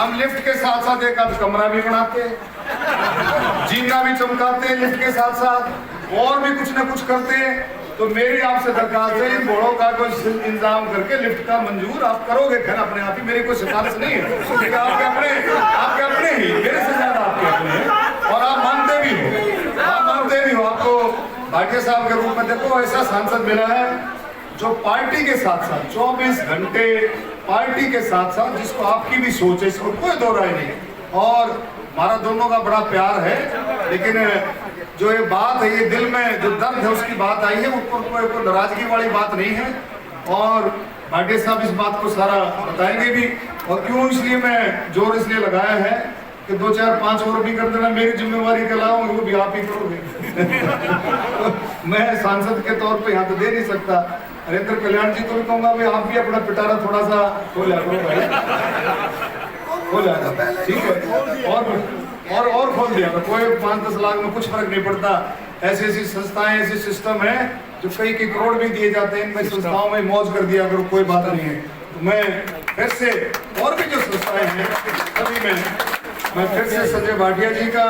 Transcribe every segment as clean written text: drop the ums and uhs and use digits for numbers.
हम लिफ्ट के साथ साथ एक आध कमरा भी बनाते, जीना भी चमकाते हैं लिफ्ट के साथ साथ, और भी कुछ ना कुछ करते हैं। तो मेरी आपसे दरखास्त है, इन बोर्डों का कोई इंतजाम करके लिफ्ट का मंजूर आप करोगे खैर अपने आप ही, मेरी कोई सिफारिश नहीं है, आपके अपने ही, मेरे से ज्यादा आपके अपने हैं, और आप मानते भी हो। आपको भाटिया साहब के रूप में देखो ऐसा सांसद मिला है जो पार्टी के साथ साथ 24 घंटे पार्टी के साथ साथ, जिसको आपकी भी सोच है, इसको कोई दो राय नहीं, और हमारा दोनों का बड़ा प्यार है। लेकिन जो ये बात है, ये दिल में जो दर्द है उसकी बात आई है, ऊपर कोई नाराजगी वाली बात नहीं है, और भाटिया साहब इस बात को सारा बताएंगे भी। और क्यों इसलिए मैं जोर इसलिए लगाया है कि 2 4 5 और भी कर देना, मेरी जिम्मेवारी के अलावा वो भी आप ही करोगे। मैं सांसद के तौर पे यहाँ तो दे नहीं सकता। हरेंद्र कल्याण जी को भी कहूंगा भाई आप भी अपना पिटारा थोड़ा सा खोला करो भाई, खोला, ठीक है, और खोल दिया, कोई 5-10 लाख में कुछ फर्क नहीं पड़ता। ऐसी ऐसी संस्थाएं, ऐसे सिस्टम है जो कई करोड़ भी दिए जाते हैं, इनमें संस्थाओं में मौज कर दिया करो, कोई बात नहीं है। तो मैं फिर से, और भी जो संस्थाएं हैं सभी में मैं फिर से संजय भाटिया जी का,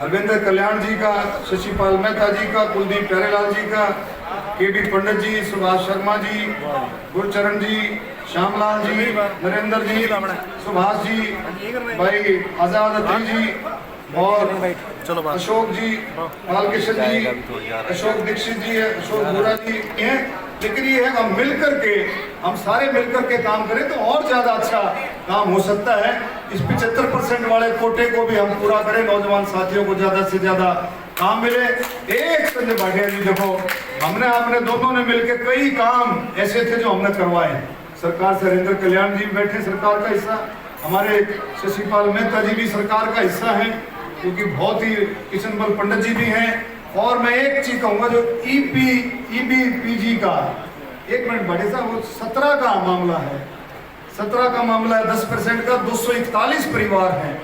अरविंद कल्याण जी का, शशिपाल मेहता जी का, कुलदीप प्यारेलाल जी का, केबी पंडित जी, सुभाष शर्मा जी, गुरचरण जी, श्यामलाल जी, नरेंद्र जी, सुभाष जी, भाई आजाद अत्री जी, और अशोक जी, बालकृष्ण जी, अशोक दीक्षित जी, अशोक भूरा जी हैं। लेकिन ये है हम मिलकर के, हम सारे मिलकर के काम करें तो और ज्यादा अच्छा काम हो सकता है। इस 75% वाले कोटे को भी हम पूरा करें, नौजवान साथियों को ज्यादा से ज्यादा काम मिले। एक संजय भाटिया जी देखो, आपने दोनों ने मिलकर कई काम ऐसे थे जो हमने करवाए सरकार से। हरेंद्र कल्याण जी बैठे सरकार का हिस्सा, हमारे शशिपाल मेहता जी भी सरकार का हिस्सा हैं, क्योंकि बहुत ही किशनबल पंडित जी भी हैं। और मैं एक चीज कहूंगा, जो ईबीपीजी का, एक मिनट भाटिया साहब, वो 17 का मामला है, 17 का मामला है, 10% का 241 परिवार हैं,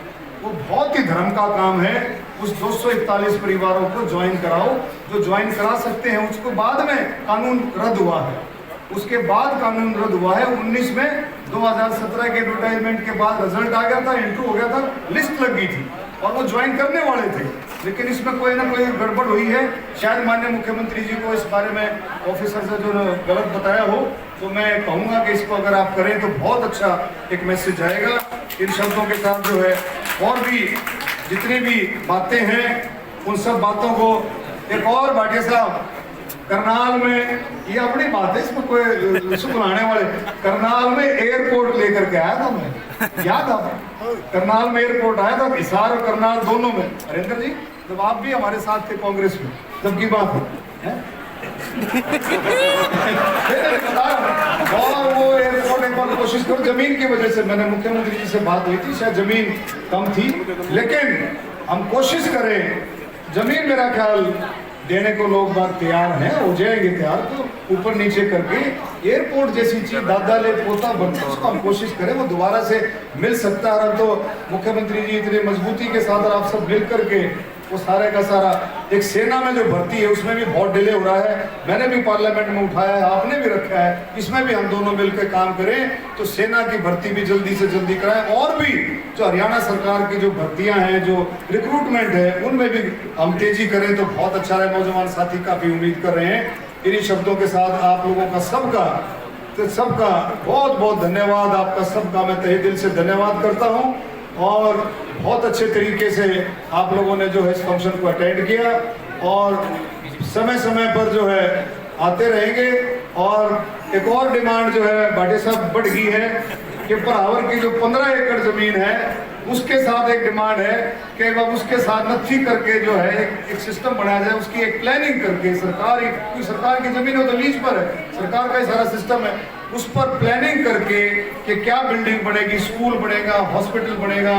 वो बहुत ही धर्म का काम है। उस 241 परिवारों को ज्वाइन कराओ, जो ज्वाइन करा सकते हैं उसको। बाद में कानून रद्द हुआ है, उसके बाद कानून रद्द हुआ है 19 में, 2017 के एडवर्टाइजमेंट के बाद रिजल्ट आ गया था, इंटरव्यू हो गया था, लिस्ट लग गई थी और वो ज्वाइन करने वाले थे। लेकिन इसमें कोई ना कोई गड़बड़ हुई है, शायद माननीय मुख्यमंत्री जी को इस बारे में ऑफिसर से जो गलत बताया हो, तो मैं कहूँगा कि इसको अगर आप करें तो बहुत अच्छा एक मैसेज आएगा। इन शब्दों के साथ जो है और भी जितनी भी बातें हैं उन सब बातों को, एक और भाटिया साहब, करनाल में, ये अपनी बात है, इसमें कोई सुनाने वाले, करनाल में एयरपोर्ट लेकर के आया था मैं, याद था, करनाल में एयरपोर्ट आया था, हिसार और करनाल दोनों में। हरेंद्र जी जब आप भी हमारे साथ थे कांग्रेस में, तब की बात है। और वो एयरपोर्ट एक बार कोशिश करो, जमीन की वजह से, मैंने मुख्यमंत्री जी से बात हुई थी, शायद जमीन कम थी, लेकिन हम कोशिश करें, जमीन मेरा ख्याल देने को लोग बात तैयार हैं, हो जाएंगे तैयार, तो ऊपर नीचे करके एयरपोर्ट जैसी चीज दादा ले पोता बनता, उसको हम कोशिश करें वो दोबारा से मिल सकता है। और तो मुख्यमंत्री जी इतने मजबूती के साथ और आप सब मिल करके वो सारे का सारा, एक सेना में जो भर्ती है उसमें भी बहुत डिले हो रहा है, मैंने भी पार्लियामेंट में उठाया है, आपने भी रखा है, इसमें भी हम दोनों मिलकर काम करें तो सेना की भर्ती भी जल्दी से जल्दी कराएं। और भी जो हरियाणा सरकार की जो भर्तियां हैं, जो रिक्रूटमेंट है, उनमें भी हम तेजी करें तो बहुत अच्छा है। नौजवान साथी काफी उम्मीद कर रहे हैं। इन्हीं शब्दों के साथ आप लोगों का सबका बहुत बहुत धन्यवाद, आपका सबका मैं तहे दिल से धन्यवाद करता हूँ। और बहुत अच्छे तरीके से आप लोगों ने जो है इस फंक्शन को अटेंड किया, और समय समय पर जो है आते रहेंगे। और एक और डिमांड जो है भाटिया साहब बढ़ गई है कि परावर की जो 15 एकड़ जमीन है उसके साथ एक डिमांड है कि अब उसके साथ नत्थी करके जो है एक सिस्टम बनाया जाए, उसकी एक प्लानिंग करके, सरकार की जमीन हो तो लीज पर है, सरकार का ही सारा सिस्टम है, उस पर प्लानिंग करके कि क्या बिल्डिंग बनेगी, स्कूल बनेगा, हॉस्पिटल बनेगा,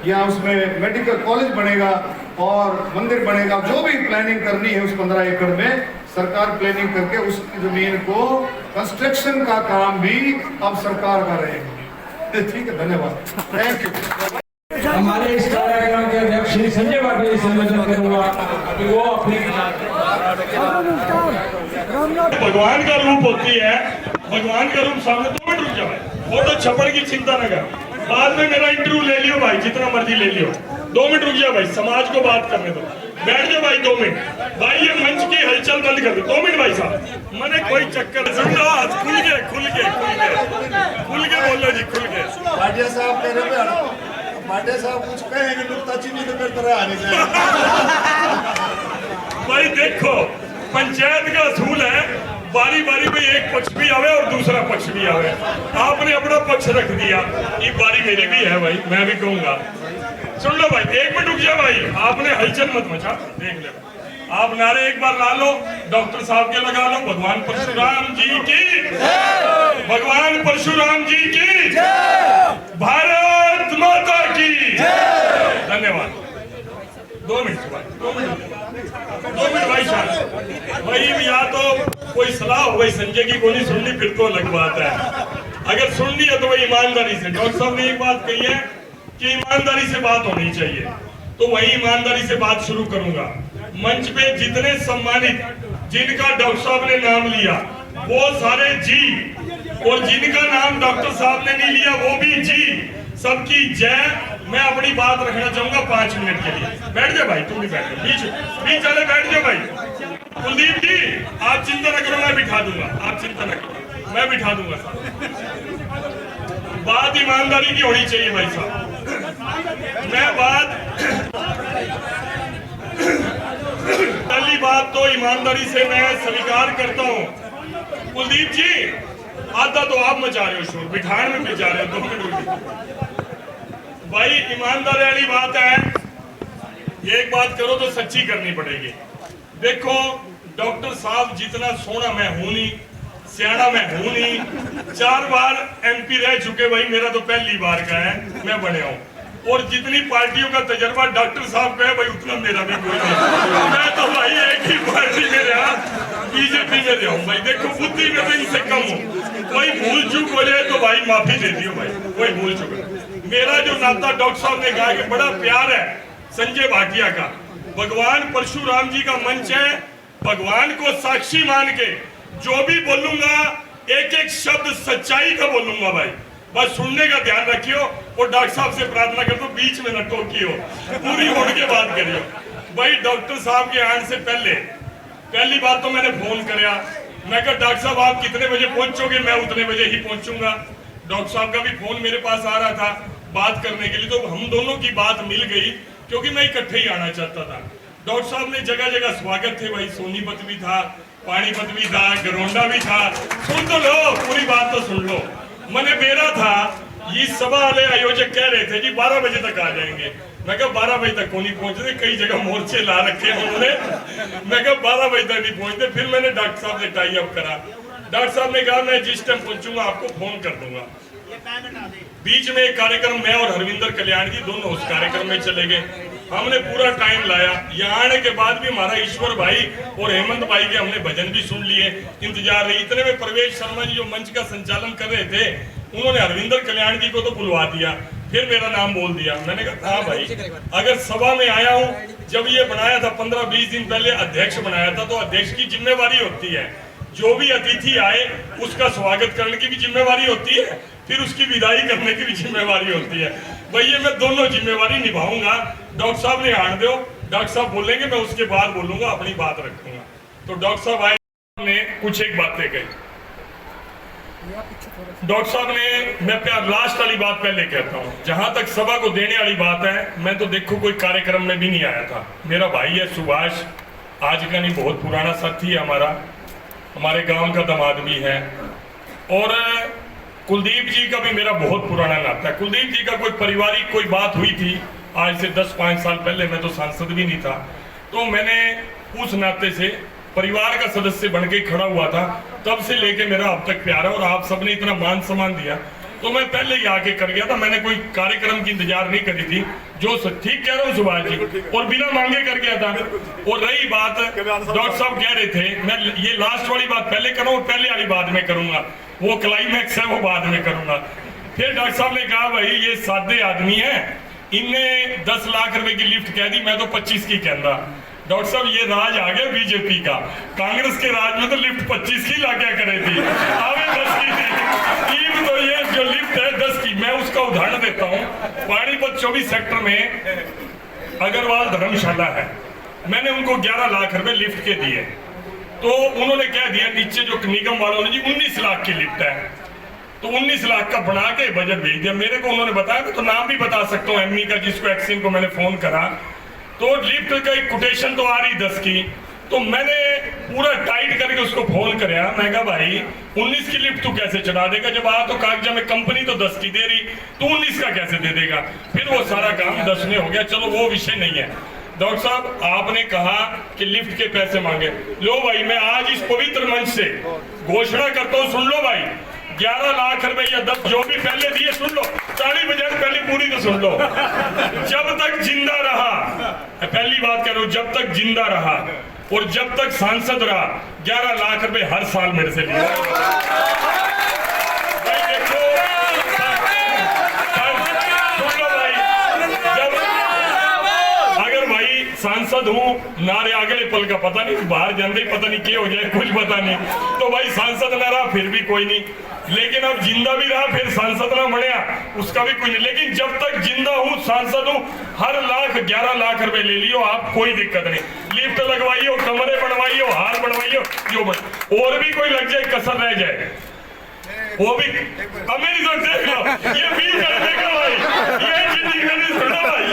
या उसमें मेडिकल कॉलेज बनेगा और मंदिर बनेगा, जो भी प्लानिंग करनी है उस 15 एकड़ में सरकार प्लानिंग करके उस जमीन को कंस्ट्रक्शन का काम भी अब सरकार कर रही है। ठीक है, धन्यवाद, थैंक यू। हमारे इस कार्यक्रम के अध्यक्ष श्री संजय भाटिया से निवेदन करूंगा कि वो अपनी भगवान का रूप होती है, भगवान का रूप सामने 2 मिनट रुक जाए, फोटो छपड़ की चिंता न कर। बाद में मेरा इंटरव्यू ले लियो भाई, जितना मर्जी ले लियो। 2 मिनट रुक जाओ भाई, समाज को बात करने दो। बैठ जाओ भाई 2 मिनट। भाई ये मंच की हलचल बंद कर दो। 2 मिनट भाई साहब, मैंने कोई चक्कर सुन लो। खुल के बोलो जी, खुल के। भाटिया साहब कह रहे हैं, भाटिया साहब कुछ कहेंगे नुक्ताचीनी तो मेरी तरह आने चाहिए। भाई देखो, पंचायत का असूल है, बारी बारी में एक पक्ष भी आवे और दूसरा पक्ष भी आवे। आपने अपना पक्ष रख दिया, ये बारी मेरी भी है भाई, मैं भी कहूंगा। सुन लो भाई, 1 मिनट रुक जाओ भाई, आपने हलचल मत मचा। देख लो, आप नारे एक बार ला लो, डॉक्टर साहब के लगा लो, भगवान परशुराम जी की, भगवान परशुराम जी की, भारत माता की। धन्यवाद। 2 मिनट भाई, 2 मिनट भाई साहब। भाई या तो कोई सलाह हो गई संजय की, गोली सुन ली फिर तो अलग बात है। अगर सुन ली है तो वही ईमानदारी से। डॉक्टर साहब ने एक बात कही है कि ईमानदारी से बात होनी चाहिए, तो वही ईमानदारी से बात शुरू करूंगा। मंच पे जितने सम्मानित, जिनका डॉक्टर साहब ने नाम लिया वो सारे जी, और जिनका नाम डॉक्टर साहब ने नहीं लिया वो भी जी, सबकी जय। मैं अपनी बात रखना चाहूंगा 5 मिनट के लिए। बैठ जाओ भाई, तुम भी बैठ जाओ, बीच वाले बैठ जाओ भाई। कुलदीप जी आप चिंता न करो, मैं बिठा दूंगा, आप चिंता न करो, मैं बिठा दूंगा साहब। बात ईमानदारी की होनी चाहिए भाई साहब। मैं बात पहली बात तो ईमानदारी से मैं स्वीकार करता हूं। कुलदीप जी आधा तो आप मचा रहे हो शोर, बिठान में भी जा रहे हो। 2 मिनट भाई, ईमानदारी वाली बात है, एक बात करो तो सच्ची करनी पड़ेगी। देखो डॉक्टर साहब जितना सोना मैं हूं नहीं, सियाना मैं हूं नहीं, 4 बार MP रह चुके भाई, मेरा तो पहली बार का है मैं बने हूं। और जितनी पार्टियों का तजर्बा डॉक्टर साहब का है भाई, उतना मेरा भी कोई नहीं। मैं तो भाई एक ही पार्टी में रहा, बीजेपी में रहा हूं भाई। देखो बुद्धि में तो इनसे कम हूं, कोई भूल चूक हो जाए तो भाई माफी दे दियो भाई, कोई भूल चूक। मेरा जो नाता डॉक्टर साहब ने कहा कि बड़ा प्यार है संजय भाटिया का, भगवान परशुराम जी का मंच है, भगवान को साक्षी मान के जो भी बोलूंगा एक एक शब्द सच्चाई का बोलूंगा भाई। बस सुनने का ध्यान रखियो, और डॉक्टर साहब से प्रार्थना कर दो बीच में न टोकियो, पूरी होने के बाद करियो भाई। डॉक्टर साहब के आने से पहली बात तो मैंने फोन कराया, मैं कहा डॉक्टर साहब आप कितने बजे पहुंचोगे, मैं उतने बजे ही पहुंचूंगा। डॉक्टर साहब का भी फोन मेरे पास आ रहा था बात करने के लिए, तो हम दोनों की बात मिल गई, क्योंकि मैं इकट्ठे ही आना चाहता था। डॉक्टर साहब ने जगह जगह स्वागत थे भाई, सोनीपत भी था, पानीपत भी था, गरोंडा भी था। सुन तो लो, पूरी बात तो सुन लो। मैंने मेरा था, ये सभा वाले आयोजक कह रहे थे कि 12 बजे तक आ जाएंगे। मैं कहा 12 बजे तक कौन नहीं पहुंचते, कई जगह मोर्चे ला रखे हैं उन्होंने। मैं कहा 12 बजे तक नहीं पहुंचते। फिर मैंने डॉक्टर साहब से टाई अप करा, डॉक्टर साहब ने कहा मैं जिस टाइम पहुंचूंगा आपको फोन कर दूंगा। बीच में एक कार्यक्रम, मैं और हरविंदर कल्याण जी दोनों उस कार्यक्रम में चले गए। हमने पूरा टाइम लाया, यहाँ आने के बाद भी हमारा ईश्वर भाई और हेमंत भाई के हमने भजन भी सुन लिए, इंतजार रही। इतने में प्रवेश शर्मा जी जो मंच का संचालन कर रहे थे, उन्होंने हरविंदर कल्याण जी को तो बुलवा दिया, फिर मेरा नाम बोल दिया। मैंने कहा हाँ भाई, अगर सभा में आया हूँ, जब ये बनाया था 15-20 दिन पहले अध्यक्ष बनाया था, तो अध्यक्ष की जिम्मेवारी होती है जो भी अतिथि आए उसका स्वागत करने की भी जिम्मेवारी होती है, फिर उसकी विदाई करने की भी जिम्मेवारी होती है। भाई ये मैं दोनों जिम्मेवारी निभाऊंगा। डॉक्टर साहब ने आने दो, डॉक्टर साहब बोलेंगे, मैं उसके बाद बोलूंगा, अपनी बात रखूंगा। तो डॉक्टर साहब आए ने कुछ एक बातें कही। डॉक्टर साहब ने, मैं प्यार लास्ट वाली बात पहले कहता हूँ, जहां तक सभा को देने वाली बात है, मैं तो देखो कोई कार्यक्रम में भी नहीं आया था। मेरा भाई है सुभाष, आज का नहीं बहुत पुराना साथी है हमारे गांव का दामाद भी है, और कुलदीप जी का भी मेरा बहुत पुराना नाता है। कुलदीप जी का कोई पारिवारिक कोई बात हुई थी आज से 10-5 साल पहले, मैं तो सांसद भी नहीं था, तो मैंने उस नाते से परिवार का सदस्य बन के खड़ा हुआ था। तब से लेके मेरा अब तक प्यार है, और आप सबने इतना मान सम्मान दिया तो मैं पहले ही आके कर गया था। मैंने कोई कार्यक्रम की इंतजार नहीं करी थी, जो ठीक कह रहा हूँ सुभाष जी, और बिना मांगे कर गया था। और रही बात, डॉक्टर साहब कह रहे थे, मैं ये लास्ट वाली बात पहले करूँ और पहले वाली बाद में करूंगा, वो क्लाइमैक्स है वो बाद में करूंगा। फिर डॉक्टर साहब ने कहा भाई ये सादे आदमी है, इनने 10 लाख रुपए की लिफ्ट कह दी, मैं तो 25 की कहता। डॉक्टर साहब ये राज आ गया बीजेपी का, कांग्रेस के राज में तो लिफ्ट 25 की लाग्या करे थी, आगे 10 की थी। तो ये जो लिफ्ट है 10 की, मैं उसका उदाहरण देता हूँ। पानीपत 24 सेक्टर में अग्रवाल धर्मशाला है, मैंने उनको 11 लाख रुपए लिफ्ट के दिए, तो उन्होंने क्या दिया, नीचे जो निगम वालों ने जी 19 लाख की लिफ्ट है, तो 19 लाख का बना के बजट भेज दिया मेरे को। उन्होंने बताया, तो नाम भी बता सकता हूँ एमई का, जिसको एक्सिन को मैंने फोन करा, तो लिफ्ट का एक कोटेशन तो आ रही 10 की, तो मैंने पूरा टाइट करके उसको फोन कराया, मैं कहा भाई 19 की लिफ्ट तू कैसे चढ़ा देगा, जब आ तो कागजा में कंपनी तो 10 की दे रही, तू 19 का कैसे दे देगा। फिर वो सारा काम 10 में हो गया, चलो वो विषय नहीं है। डॉक्टर साहब आपने कहा कि लिफ्ट के पैसे मांगे, लो भाई मैं आज इस पवित्र मंच से घोषणा करता हूँ, सुन लो भाई, 11 लाख रुपए या 10 जो भी पहले दिए, सुन लो, ताली बजाकर पहली पूरी तो सुन लो। जब तक जिंदा रहा, पहली बात कह रहा हूं, जब तक जिंदा रहा और जब तक सांसद रहा, 11 लाख रुपए हर साल मेरे से लिए। भाई देखो, सुन लो भाई, जब अगर भाई सांसद हूं, नारे अगले पल का पता नहीं, बाहर जाने ही पता नहीं क्या हो जाए, कुछ पता नहीं, तो भाई सांसद ना रहा फिर भी कोई नहीं, लेकिन अब जिंदा भी रहा फिर सांसद ना बढ़िया, उसका भी कोई नहीं, लेकिन जब तक जिंदा हूं, सांसद हूं, हर लाख 11 लाख रुपए ले लियो आप, कोई दिक्कत नहीं, लिफ्ट लगवाइयो, कमरे बनवाइयो, हार बनवाइयो, जो बन, और भी कोई लग जाए, कसर रह जाए, वो भी अब मेरी सोच देख लो, ये भी कर देगा भाई, ये जिंदगी में नहीं सुना भाई,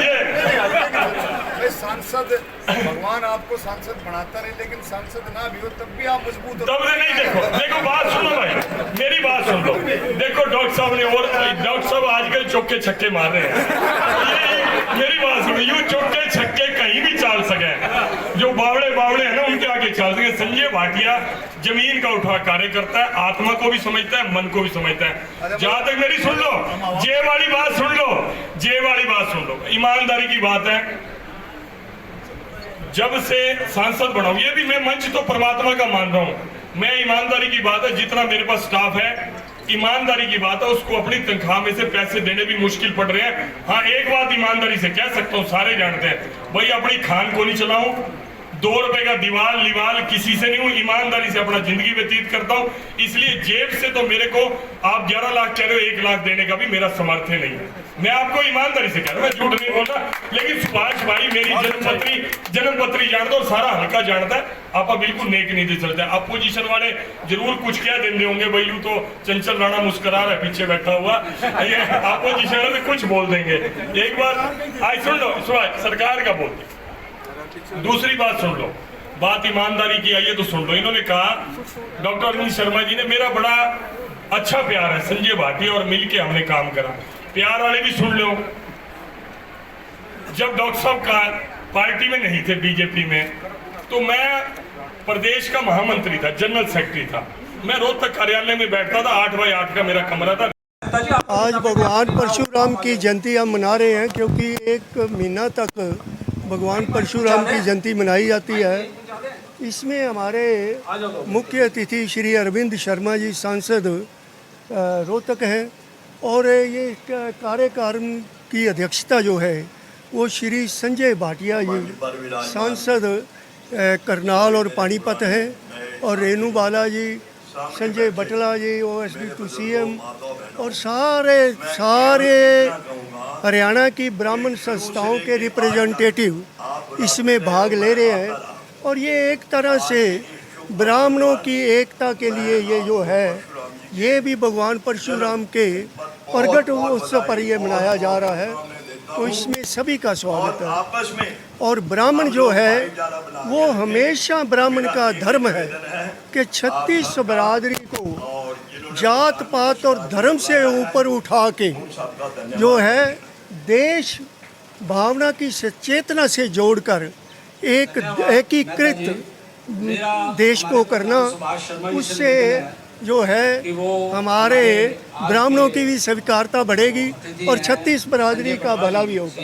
ये सांसद, भगवान आपको सांसद बनाता रहे, लेकिन सांसद ना भी हो तब भी आप मजबूत हो। तब से नहीं, देखो बात सुनो भाई, मेरी बात सुन लो, देखो डॉक्टर साहब ने, और डॉक्टर साहब आजकल चौके छक्के मार रहे हैं, मेरी बात सुनो, यूं चौके छक्के कहीं भी चाल सके, जो बावड़े है ना उनके आगे चाल सके। संजय भाटिया जमीन का उठा कार्य करता है, आत्मा को भी समझता है, मन को भी समझता है। जहां तक मेरी सुन लो, जे वाली बात सुन लो, जे वाली बात सुन लो, ईमानदारी की बात है, जब से सांसद बना हूं, ये भी मैं मंच तो परमात्मा का मान रहा हूं, मैं ईमानदारी की बात है, जितना मेरे पास स्टाफ है, ईमानदारी की बात है, उसको अपनी तनख्वाह में से पैसे देने भी मुश्किल पड़ रहे हैं। हाँ एक बात ईमानदारी से कह सकता हूँ, सारे जानते हैं भाई, अपनी खान को नहीं चलाऊं, 2 रुपए का दीवाल किसी से नहीं हूं, ईमानदारी से अपना जिंदगी व्यतीत करता हूं, इसलिए जेब से तो मेरे को आप 11 लाख कह रहे हो, 1 लाख देने का भी मेरा सामर्थ्य नहीं है, मैं आपको ईमानदारी से कह रहा हूं, मैं झूठ नहीं बोल रहा। लेकिन सुभाष भाई मेरी जन्मपत्री जानता और सारा हल्का जानता है, आप बिल्कुल नेक नीति चलते हैं। अपोजिशन वाले जरूर कुछ क्या देंगे होंगे भाई, यूं तो चंचल राणा मुस्कुरा रहा है पीछे बैठा हुआ, ये अपोजिशन वाले कुछ बोल देंगे। एक बार आज सुन लो, सुभाष सरकार का बोल, दूसरी बात सुन लो, बात ईमानदारी की आई है तो सुन लो। इन्होंने कहा, डॉक्टर अरविंद शर्मा जी ने, मेरा बड़ा अच्छा प्यार है संजय भाटिया और मिलके हमने काम करा, प्यार वाले भी सुन लो। जब डॉक्टर साहब का पार्टी में नहीं थे, बीजेपी में, तो मैं प्रदेश का महामंत्री था, जनरल सेक्रेटरी था, मैं रोहतक कार्यालय में बैठता था, 8x8 का मेरा कमरा था। आज भगवान परशुराम की जयंती हम मना रहे हैं, क्योंकि 1 महीना तक भगवान परशुराम की जयंती मनाई जाती है। इसमें हमारे मुख्य अतिथि श्री अरविंद शर्मा जी सांसद रोहतक हैं, और ये कार्यक्रम की अध्यक्षता जो है वो श्री संजय भाटिया जी सांसद करनाल और पानीपत हैं, और रेणु बाला जी, संजय बटला जी OSD to CM, और सारे हरियाणा की ब्राह्मण संस्थाओं के रिप्रेजेंटेटिव इसमें भाग ले रहे हैं। और ये एक तरह से ब्राह्मणों की एकता के लिए ये जो है, ये भी भगवान परशुराम के प्रगट उत्सव पर ये मनाया जा रहा है, तो इसमें सभी का स्वागत है। और ब्राह्मण जो है वो हमेशा, ब्राह्मण का धर्म है कि 36 बरादरी को जात पात और धर्म से ऊपर उठा के जो है देश भावना की चेतना से जोड़कर एक एकीकृत देश को करना, उससे जो है हमारे ब्राह्मणों की भी स्वीकारता बढ़ेगी और 36 बरादरी का भला भी होगा।